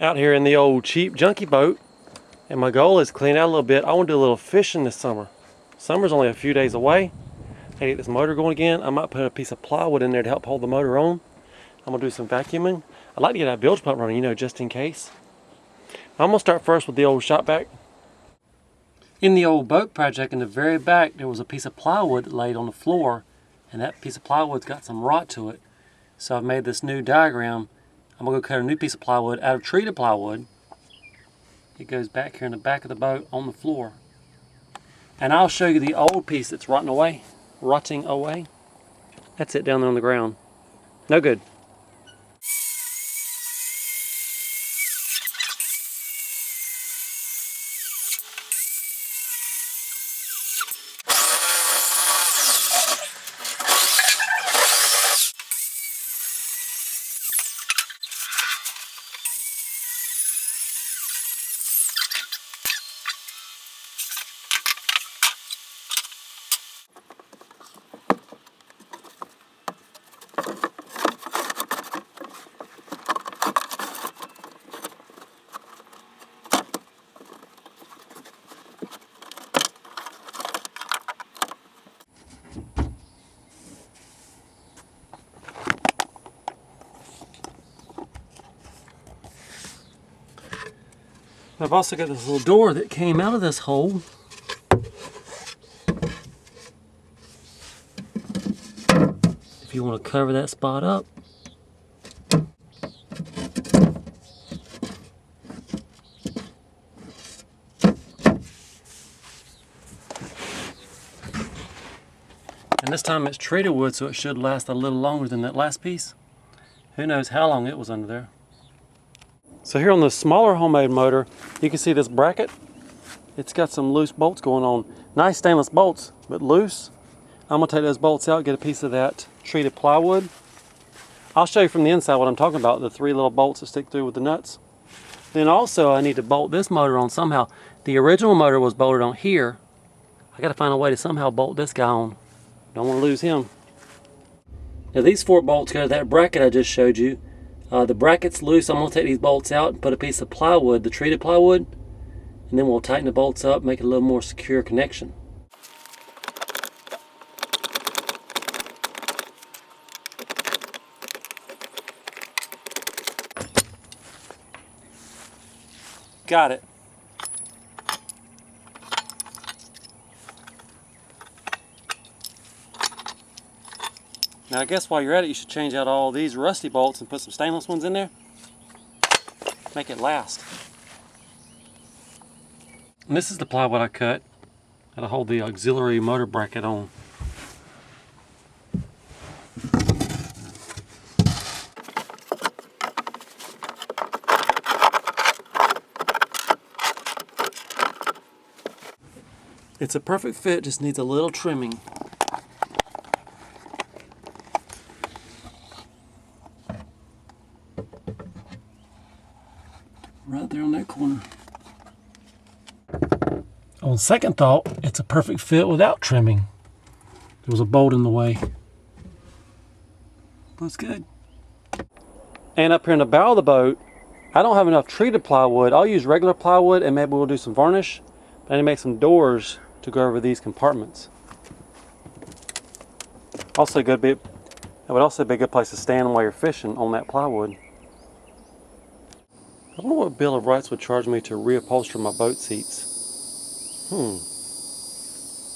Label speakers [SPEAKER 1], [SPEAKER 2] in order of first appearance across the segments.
[SPEAKER 1] Out here in the old cheap junky boat, and my goal is to clean out a little bit. I want to do a little fishing this summer. Summer's only a few days away. I get this motor going again. I might put a piece of plywood in there to help hold the motor on. I'm gonna do some vacuuming. I'd like to get that bilge pump running, just in case. I'm gonna start first with the old shop vac. In the old boat project, in the very back, there was a piece of plywood that laid on the floor, and that piece of plywood's got some rot to it. So I've made this new diagram. I'm gonna go cut a new piece of plywood out of treated plywood. It goes back here in the back of the boat on the floor. And I'll show you the old piece that's rotting away. That's it down there on the ground. No good. I've also got this little door that came out of this hole. If you want to cover that spot up. And this time it's treated wood, so it should last a little longer than that last piece. Who knows how long it was under there. So here on the smaller homemade motor, you can see this bracket. It's got some loose bolts going on. Nice stainless bolts, but loose. I'm gonna take those bolts out, get a piece of that treated plywood. I'll show you from the inside what I'm talking about, the 3 little bolts that stick through with the nuts. Then also I need to bolt this motor on somehow. The original motor was bolted on here. I gotta find a way to somehow bolt this guy on. Don't wanna lose him. Now these 4 bolts go to that bracket I just showed you. The bracket's loose. I'm going to take these bolts out and put a piece of plywood, the treated plywood, and then we'll tighten the bolts up, make it a little more secure connection. Got it. Now I guess while you're at it, you should change out all these rusty bolts and put some stainless ones in there. Make it last. And this is the plywood I cut that'll hold the auxiliary motor bracket on. It's a perfect fit, just needs a little trimming. Right there on that corner. On second thought, it's a perfect fit without trimming. There was a bolt in the way. Looks good. And up here in the bow of the boat, I don't have enough treated plywood. I'll use regular plywood and maybe we'll do some varnish. But I need to make some doors to go over these compartments. Also, that would also be a good place to stand while you're fishing on that plywood. I don't know what Bill of Rights would charge me to reupholster my boat seats.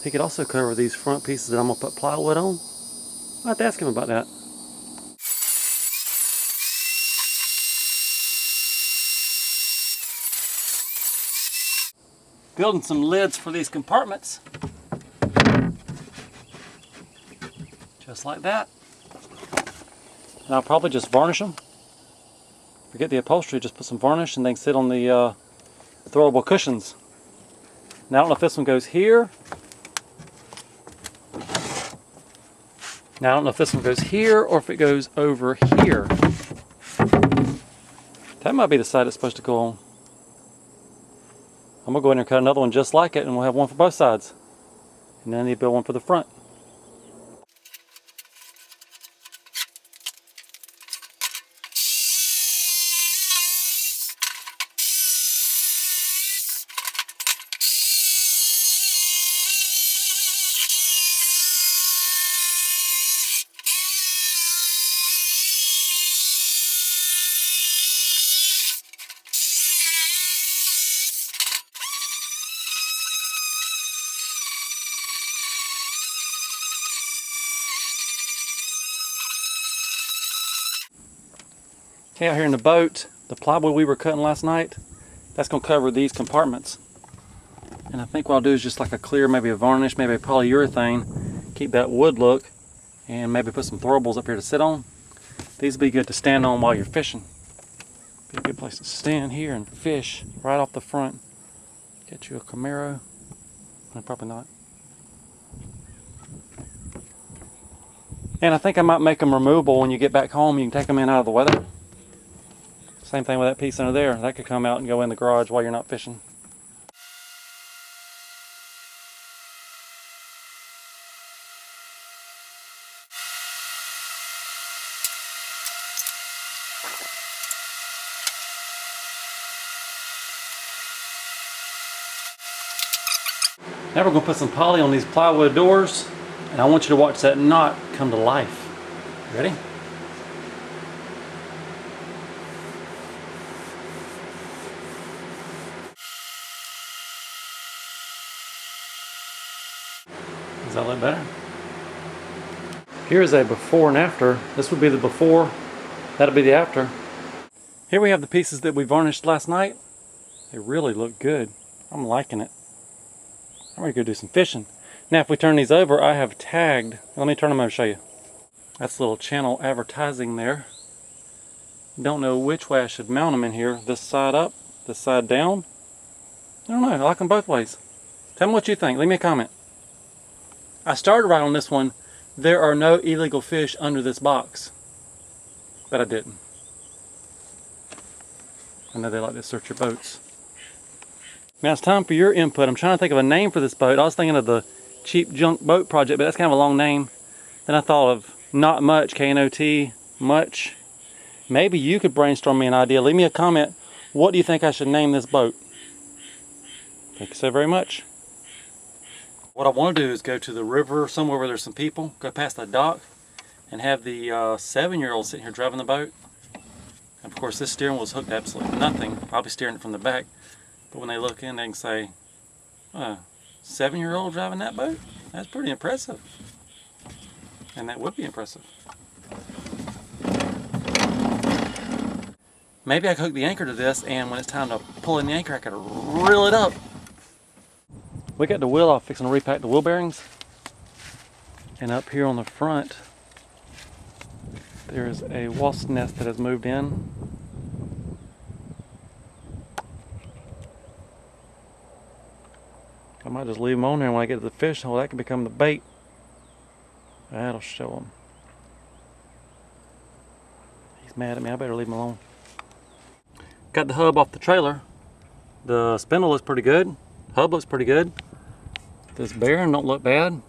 [SPEAKER 1] He could also cover these front pieces that I'm going to put plywood on. I'll have to ask him about that. Building some lids for these compartments. Just like that. And I'll probably just varnish them. Forget the upholstery, just put some varnish and they can sit on the throwable cushions. Now I don't know if this one goes here. Now I don't know if this one goes here or if it goes over here. That might be the side it's supposed to go on. I'm gonna go in there and cut another one just like it and we'll have one for both sides. And then I need to build one for the front. Okay, out here in the boat, the plywood we were cutting last night, that's going to cover these compartments. And I think what I'll do is just like a clear, maybe a varnish, maybe a polyurethane, keep that wood look, and maybe put some throwables up here to sit on. These would be good to stand on while you're fishing. Be a good place to stand here and fish right off the front. Get you a Camaro. No, probably not. And I think I might make them removable when you get back home. You can take them in out of the weather. Same thing with that piece under there. That could come out and go in the garage while you're not fishing. Now we're going to put some poly on these plywood doors, and I want you to watch that knot come to life. Ready? Does that look better? Here's a before and after. This would be the before, that'll be the after. Here we have the pieces that we varnished last night. They really look good. I'm liking it. I'm ready to go do some fishing. Now if we turn these over, I have tagged, let me turn them over and show you. That's a little channel advertising there. Don't know which way I should mount them in here. This side up, this side down. I don't know, I like them both ways. Tell me what you think, leave me a comment. I started right on this one. There are no illegal fish under this box. But I didn't. I know they like to search your boats. Now it's time for your input. I'm trying to think of a name for this boat. I was thinking of the Cheap Junk Boat Project, but that's kind of a long name. Then I thought of Not Much, K-N-O-T, Much. Maybe you could brainstorm me an idea. Leave me a comment. What do you think I should name this boat? Thank you so very much. What I want to do is go to the river, somewhere where there's some people, go past the dock, and have the 7-year-old sitting here driving the boat. And of course this steering wheel's hooked to absolutely nothing. I'll be steering it from the back. But when they look in, they can say, 7-year-old driving that boat? That's pretty impressive. And that would be impressive. Maybe I could hook the anchor to this, and when it's time to pull in the anchor, I could reel it up. We got the wheel off, fixing to repack the wheel bearings. And up here on the front, there's a wasp nest that has moved in. I might just leave them on there, and when I get to the fish hole, that can become the bait. That'll show him. He's mad at me, I better leave him alone. Got the hub off the trailer. The spindle looks pretty good. Hub looks pretty good. This bearing don't look bad.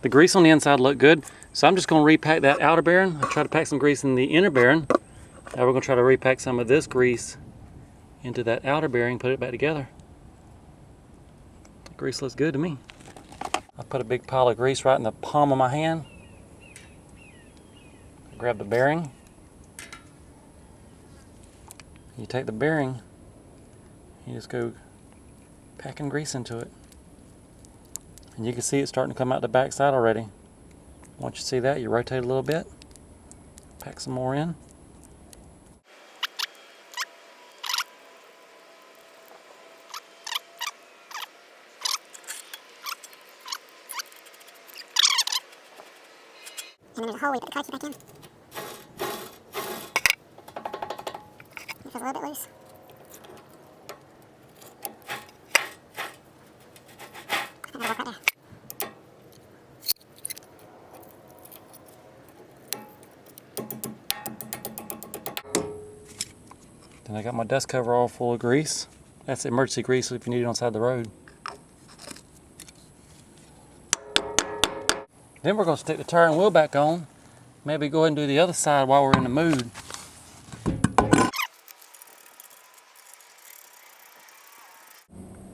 [SPEAKER 1] The grease on the inside looked good. So I'm just going to repack that outer bearing. I try to pack some grease in the inner bearing. Now we're going to try to repack some of this grease into that outer bearing, put it back together. The grease looks good to me. I put a big pile of grease right in the palm of my hand. Grab the bearing. You take the bearing, you just go packing grease into it. And you can see it starting to come out the back side already. Once you see that, you rotate a little bit, pack some more in.
[SPEAKER 2] And then there's a hole where you put the kite back in. It feels a little bit loose. I think that'll work right there.
[SPEAKER 1] Then I got my dust cover all full of grease. That's emergency grease if you need it on the side of the road. Then we're going to stick the tire and wheel back on. Maybe go ahead and do the other side while we're in the mood.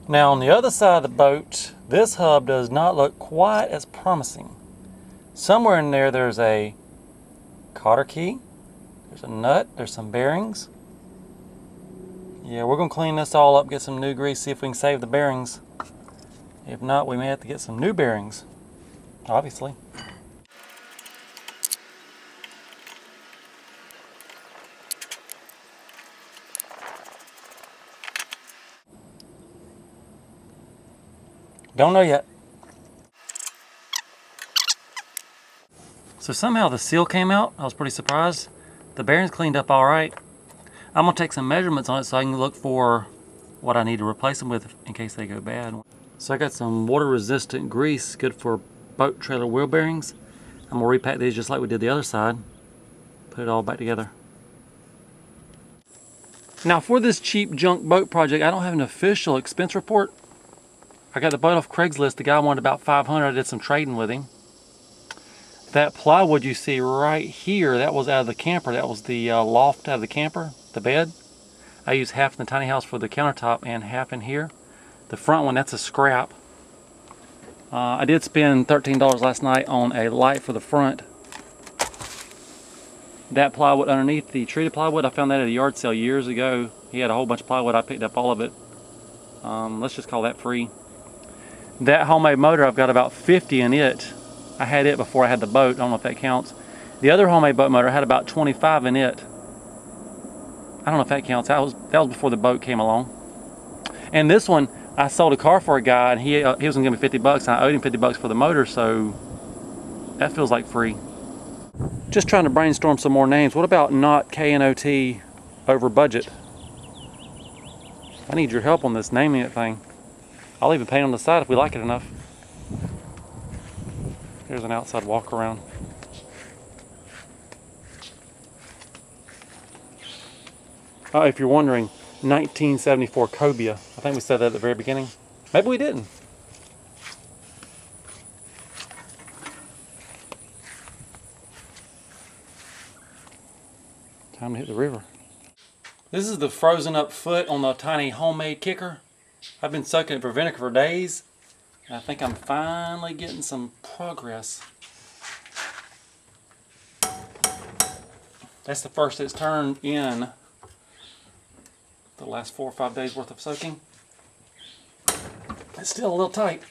[SPEAKER 1] Now on the other side of the boat, this hub does not look quite as promising. Somewhere in there there's a cotter key, there's a nut, there's some bearings. Yeah, we're going to clean this all up, get some new grease, see if we can save the bearings. If not, we may have to get some new bearings, obviously. Don't know yet. So somehow the seal came out. I was pretty surprised. The bearings cleaned up all right. I'm gonna take some measurements on it so I can look for what I need to replace them with in case they go bad. So I got some water resistant grease, good for boat trailer wheel bearings. I'm gonna repack these just like we did the other side. Put it all back together. Now for this cheap junk boat project, I don't have an official expense report. I got the boat off Craigslist. The guy wanted about $500. I did some trading with him. That plywood you see right here, that was out of the camper. That was the loft out of the camper, the bed. I used half in the tiny house for the countertop and half in here. The front one, that's a scrap. I did spend $13 last night on a light for the front. That plywood underneath, the treated plywood, I found that at a yard sale years ago. He had a whole bunch of plywood. I picked up all of it. Let's just call that free. That homemade motor, I've got about 50 in it. I had it before I had the boat. I don't know if that counts. The other homemade boat motor had about 25 in it. I don't know if that counts. That was before the boat came along. And this one, I sold a car for a guy, and he was gonna give me 50 bucks, and I owed him 50 bucks for the motor, so that feels like free. Just trying to brainstorm some more names. What about not K-N-O-T over budget? I need your help on this naming it thing. I'll even paint on the side if we like it enough. Here's an outside walk around. Oh, if you're wondering, 1974 cobia. I think we said that at the very beginning. Maybe we didn't. Time to hit the river. This is the frozen up foot on the tiny homemade kicker. I've been soaking it for vinegar for days. And I think I'm finally getting some progress. That's the first it's turned in the last 4 or 5 days worth of soaking. It's still a little tight,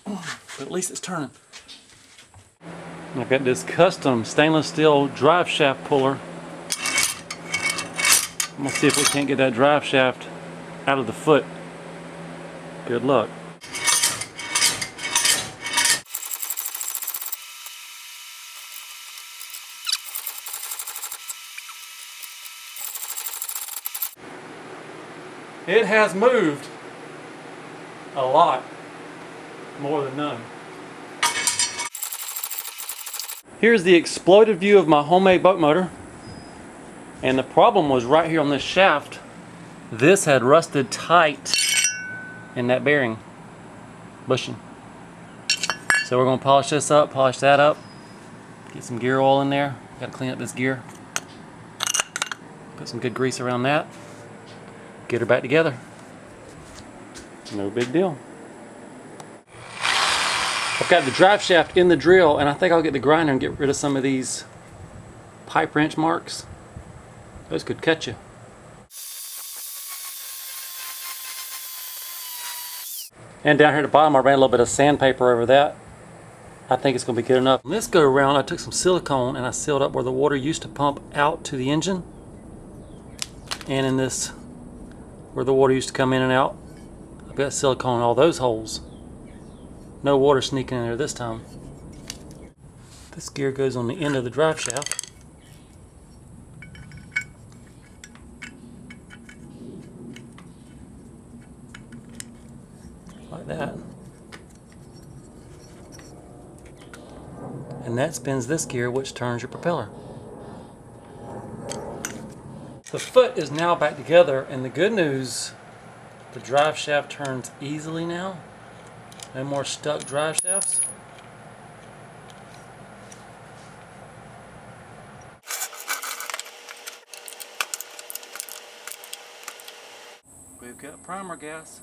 [SPEAKER 1] but at least it's turning. I've got this custom stainless steel drive shaft puller. I'm gonna see if we can't get that drive shaft out of the foot. Good luck. It has moved a lot, more than none. Here's the exploded view of my homemade boat motor. And the problem was right here on this shaft. This had rusted tight in that bearing bushing. So we're going to polish this up, polish that up, get some gear oil in there. Got to clean up this gear. Put some good grease around that. Get her back together. No big deal. I've got the drive shaft in the drill, and I think I'll get the grinder and get rid of some of these pipe wrench marks. Those could cut you. And down here at the bottom, I ran a little bit of sandpaper over that. I think it's going to be good enough. On this go around, I took some silicone and I sealed up where the water used to pump out to the engine. And in this, where the water used to come in and out, I've got silicone in all those holes. No water sneaking in there this time. This gear goes on the end of the drive shaft. Like that. And that spins this gear, which turns your propeller. The foot is now back together, and the good news, the drive shaft turns easily now. No more stuck drive shafts. We've got primer gas.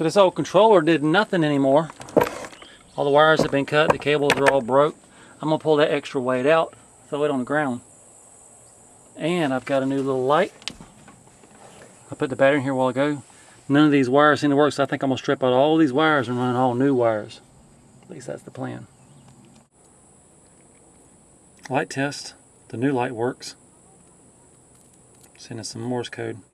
[SPEAKER 1] So this old controller did nothing anymore. All the wires have been cut, the cables are all broke. I'm gonna pull that extra weight out, throw it on the ground. And I've got a new little light. I put the battery in here a while ago. None of these wires seem to work, so I think I'm gonna strip out all these wires and run all new wires. At least that's the plan. Light test. The new light works. Sending some Morse code.